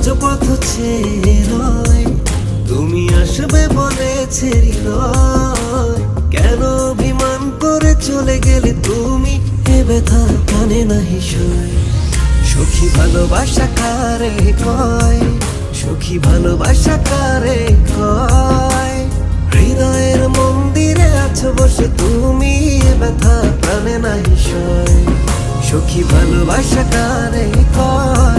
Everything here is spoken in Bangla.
আজ পথ চেয়ে তুমি আসবে বলেছে হৃদয়। কেন অভিমান করে চলে গেলে তুমি, এ ব্যথা কানে নাহি সয়। সখী ভালোবাসা কারে কয়, সখী ভালোবাসা কারে কয়। হৃদয়ের মন্দিরে আছো বসে তুমি, এ ব্যথা প্রাণে নাহি সয়। সখী ভালোবাসা কারে কয়।